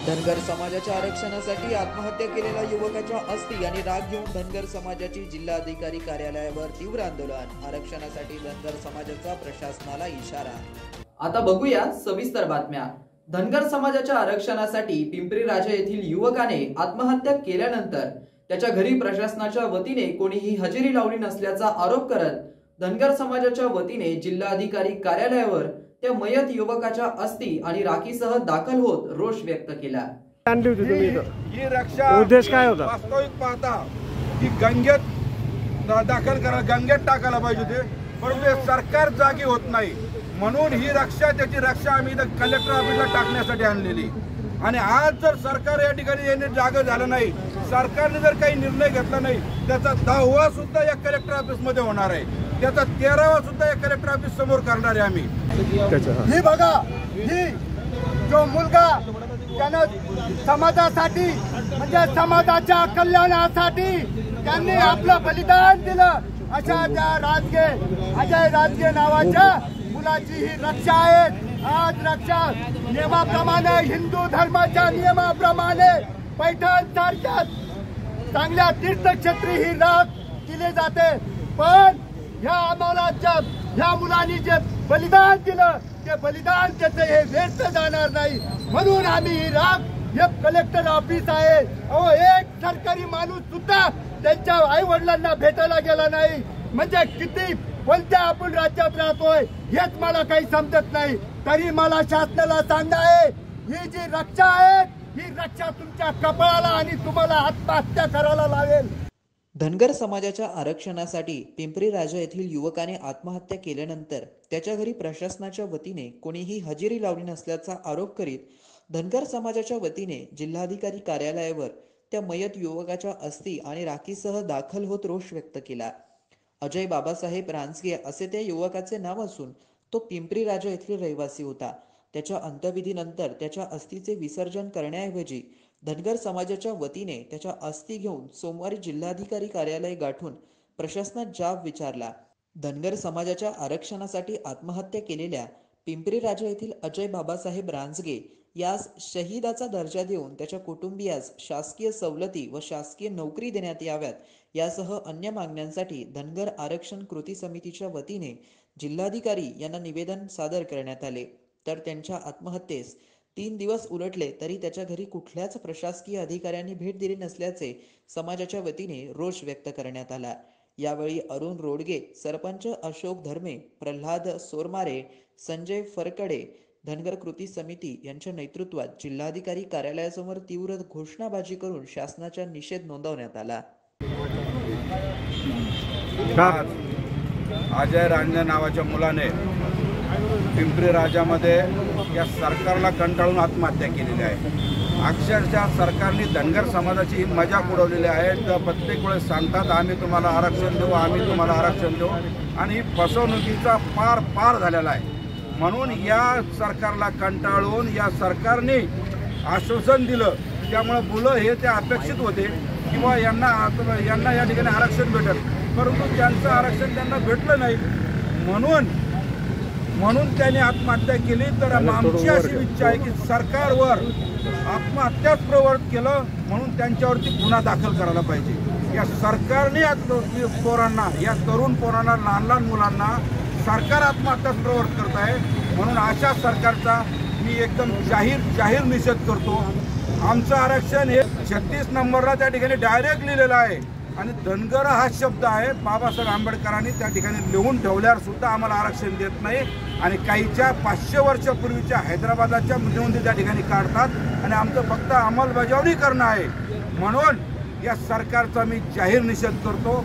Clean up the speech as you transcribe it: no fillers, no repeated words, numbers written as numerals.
धनगर समाजाच्या आरक्षणासाठी आत्महत्या केलेल्या युवकाच्या अस्थी आणि राग घेऊन धनगर समाजाची जिल्हाधिकारी कार्यालयावर तीव्र आंदोलन। आरक्षणासाठी धनगर समाजाचा प्रशासनाला इशारा। आता बघूया सविस्तर बातम्या। धनगर समाजाच्या आरक्षणासाठी पिंपरी राजा येथील युवकाने आत्महत्या केल्यानंतर त्याच्या घरी प्रशासनाच्या वतीने कोणीही हजेरी लावली नसल्याचा आरोप करत धनगर समाजाच्या वतीने जिल्हाधिकारी कार्यालयावर त्या मयत युवकाच्या अस्थी आणि राखीसह दाखल होत रोष व्यक्त केला। ही रक्षा उद्देश काय होता? वास्तविक पाहता की गंगेत दाखल करा, गंगेत टाकायला पाहिजे होते, परंतु सरकार जागी होत नाही म्हणून ही रक्षा, त्याची रक्षा आम्ही कलेक्टर ऑफिसला टाकण्यासाठी आणलेली। आणि आज जर सरकार या ठिकाणी येणे जागा झालं नाही, सरकारने जर काही निर्णय घेतला नाही, त्याचा 10वा सुद्धा या कलेक्टर ऑफिस मध्ये होणार आहे, त्याचा 13वा सुद्धा या कलेक्टर ऑफिस समोर करणार आहे आम्ही। ही बघा, ही जो मुलगा त्यानं समाजासाठी म्हणजे समाजाच्या कल्याणासाठी त्यांनी आपलं बलिदान दिलं, अशा त्या अजय राजगे नावाच्या मुलाची ही रक्षा आहे। आज रक्षा नियमाप्रमाणे, हिंदू धर्माच्या नियमाप्रमाणे पैठण सारख्या चांगल्या तीर्थक्षेत्री ही राख केली जाते, पण ह्या मुलांनी जे बलिदान दिलं ते बलिदान त्याचं हे व्यर्थ जाणार नाही म्हणून आम्ही ही राख, हे कलेक्टर ऑफिस आहे, अहो एक सरकारी माणूस सुद्धा त्यांच्या आई वडिलांना भेटायला गेला नाही, म्हणजे किती कोणत्या आपण राज्यात राहतोय हेच मला काही समजत नाही। तरी मला शासनाला सांगणं आहे, ही जी रक्षा आहे ही रक्षा तुमच्या कपाळाला आणि तुम्हाला आत्महत्या करायला लावेल। धनगर समाजाच्या आरक्षणासाठी पिंपरी राजा येथील युवकाने आत्महत्या केल्यानंतर त्याच्या घरी प्रशासनाच्या वतीने कोणीही हजेरी लावली नसल्याचा आरोप करीत धनगर समाजाच्या वतीने जिल्हाधिकारी कार्यालयावर त्या मयत युवकाच्या अस्थी आणि राखीसह दाखल होत रोष व्यक्त केला। अजय बाबासाहेब रांजगे असे त्या युवकाचे नाव असून तो पिंपरी राजा येथील रहिवासी होता। त्याच्या अंत्यविधीनंतर त्याच्या अस्थीचे विसर्जन करण्याऐवजी धनगर समाजाच्या वतीने त्याच्या अस्थी घेऊन सोमवारी जिल्हाधिकारी कार्यालय गाठून प्रशासनात जाब विचारला। धनगर समाजाच्या आरक्षणासाठी आत्महत्या केलेल्या पिंपरी राजा येथील अजय बाबासाहेब रांजगे यास शहीदाचा दर्जा देऊन त्याच्या कुटुंबियास शासकीय सवलती व शासकीय नोकरी देण्यात याव्यात यासह अन्य मागण्यांसाठी धनगर आरक्षण कृती समितीच्या वतीने जिल्हाधिकारी यांना निवेदन सादर करण्यात आले। तर त्यांच्या आत्महत्येस 3 दिवस उलटले तरी त्याच्या घरी कुठल्याच प्रशासकीय अधिकाऱ्यांनी भेट दिली नसल्याचे समाजाच्या वतीने रोष व्यक्त करण्यात आला। यावेळी अरुण रोडगे, सरपंच अशोक धर्मे, प्रल्हाद सोरमारे, संजय फरकडे, धनगर कृती समिती यांच्या नेतृत्वात जिल्हाधिकारी कार्यालयासमोर तीव्र घोषणाबाजी करून शासनाचा निषेध नोंदवण्यात आला। अजय रांजगे नावाच्या मुलाने पिंपरी राजामध्ये या सरकारला कंटाळून आत्महत्या केलेली आहे। अक्षरशः सरकारने धनगर समाजाची ही मजाक उडवलेली आहे। तर प्रत्येक वेळेस सांगतात आम्ही तुम्हाला आरक्षण देऊ, आम्ही तुम्हाला आरक्षण देऊ, आणि फसवणुकीचा पार झालेला आहे। म्हणून या सरकारला कंटाळून या सरकारने आश्वासन दिलं, त्यामुळे मुलं हे ते अपेक्षित होते किंवा यांना या ठिकाणी आरक्षण भेटेल, परंतु त्यांचं आरक्षण त्यांना भेटलं नाही म्हणून त्यांनी आत्महत्या केली। तर आमची अशी इच्छा आहे की सरकारवर आत्महत्याच प्रवृत्त केलं म्हणून त्यांच्यावरती गुन्हा दाखल करायला पाहिजे। या सरकारने पोरांना, या तरुण पोरांना, लहान मुलांना सरकार आत्महत्याच प्रवृत्त करत आहे, म्हणून अशा सरकारचा मी एकदम जाहीर निषेध करतो। आमचं आरक्षण हे 36 नंबरला त्या ठिकाणी डायरेक्ट लिहिलेलं आहे आणि धनगर हा शब्द आहे, बाबासाहेब आंबेडकरांनी त्या ठिकाणी लिहून ठेवल्यावर सुद्धा आम्हाला आरक्षण देत नाही आणि काहीच्या 500 वर्षापूर्वीच्या हैदराबादाच्या नोंदी त्या ठिकाणी काढतात आणि आमचं फक्त अंमलबजावणी करणं आहे। म्हणून या सरकारचा मी जाहीर निषेध करतो।